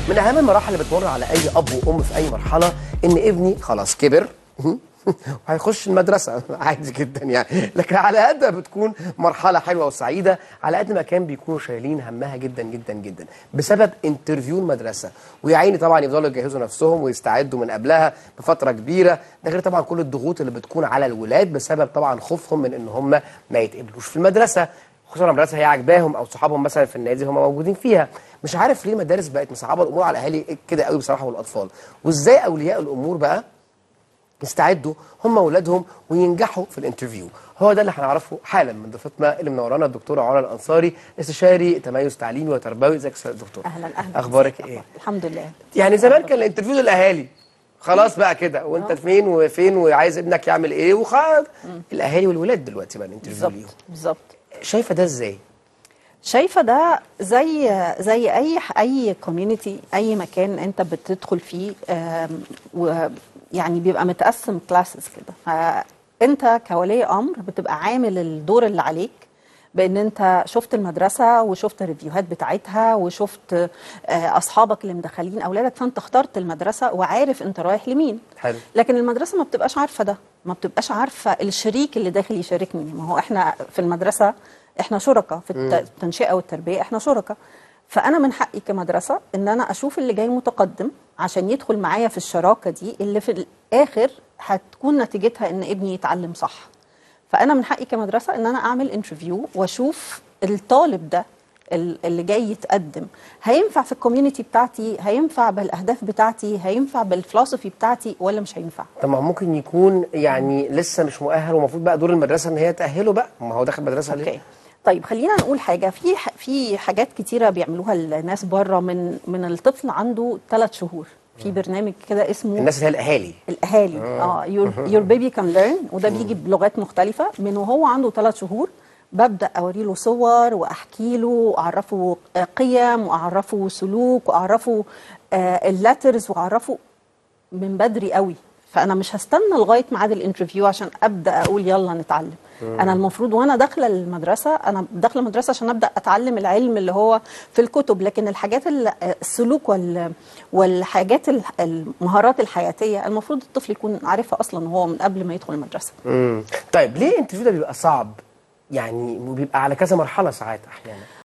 من اهم المراحل اللي بتمر على اي اب وام في اي مرحله ان ابني خلاص كبر وهيخش المدرسه عادي جدا يعني، لكن على قد ما بتكون مرحله حلوه وسعيده على قد ما كان بيكونوا شايلين همها جدا جدا جدا بسبب انترفيو المدرسه. ويا عيني طبعا يفضلوا يجهزوا نفسهم ويستعدوا من قبلها بفتره كبيره، ده غير طبعا كل الضغوط اللي بتكون على الولاد بسبب طبعا خوفهم من ان هم ما يتقبلوش في المدرسه، خصوصا المدرسه هي عاجباهم او صحابهم مثلا في النادي هم موجودين فيها. مش عارف ليه المدارس بقت مصعبه الامور على الاهالي كده قوي بصراحه والاطفال، وازاي اولياء الامور بقى يستعدوا هم واولادهم وينجحوا في الانترفيو. هو ده اللي هنعرفه حالا من ضيفتنا اللي منورانا الدكتوره علا الانصاري، استشاري تميز تعليمي وتربوي. ازيك يا دكتور؟ اهلا اهلا. اخبارك ايه؟ الحمد لله. يعني زمان كان الانترفيو للاهالي خلاص بقى كده، وانت فين وفين وعايز ابنك يعمل ايه وخلاص. الاهالي والولاد دلوقتي بقى الانترفيو ليهم. بالظبط. شايفه ده ازاي؟ شايفه ده زي اي كوميونتي، اي مكان انت بتدخل فيه، ويعني بيبقى متقسم كلاسز كده. فانت كولي امر بتبقى عامل الدور اللي عليك بان انت شفت المدرسه وشفت الريفيوهات بتاعتها وشفت اصحابك اللي مدخلين اولادك، فانت اخترت المدرسه وعارف انت رايح لمين. حلو. لكن المدرسه ما بتبقاش عارفه ده، ما بتبقاش عارفه الشريك اللي داخل يشاركني. ما هو احنا في المدرسه احنا شركاء في التنشئه والتربيه، احنا شركاء. فانا من حقي كمدرسه ان انا اشوف اللي جاي متقدم عشان يدخل معايا في الشراكه دي اللي في الاخر هتكون نتيجتها ان ابني يتعلم صح. فانا من حقي كمدرسه ان انا اعمل انترفيو واشوف الطالب ده اللي جاي يتقدم هينفع في الكوميونتي بتاعتي، هينفع بالاهداف بتاعتي، هينفع بالفلسفي بتاعتي ولا مش هينفع. طب ما ممكن يكون يعني لسه مش مؤهل ومفروض بقى دور المدرسه ان هي تاهله بقى، ما هو داخل مدرسه ليه؟ اوكي. طيب خلينا نقول حاجه، في حاجات كتيره بيعملوها الناس بره من الطفل عنده 3 شهور في برنامج كده اسمه الناس اللي هي الاهالي يور بيبي كان ليرن، وده بيجي بلغات مختلفه. من وهو عنده 3 شهور ببدا اوري له صور واحكي له واعرفه قيم واعرفه سلوك واعرفه اللاترز واعرفه من بدري قوي. فانا مش هستنى لغايه ميعاد الانترفيو عشان ابدا اقول يلا نتعلم. انا المفروض وانا داخله المدرسه، انا داخله المدرسه عشان ابدا اتعلم العلم اللي هو في الكتب، لكن الحاجات السلوك والحاجات المهارات الحياتيه المفروض الطفل يكون عارفها اصلا وهو من قبل ما يدخل المدرسه. طيب ليه الانترفيو ده بيبقى صعب يعني وبيبقى على كذا مرحله ساعات احيانا؟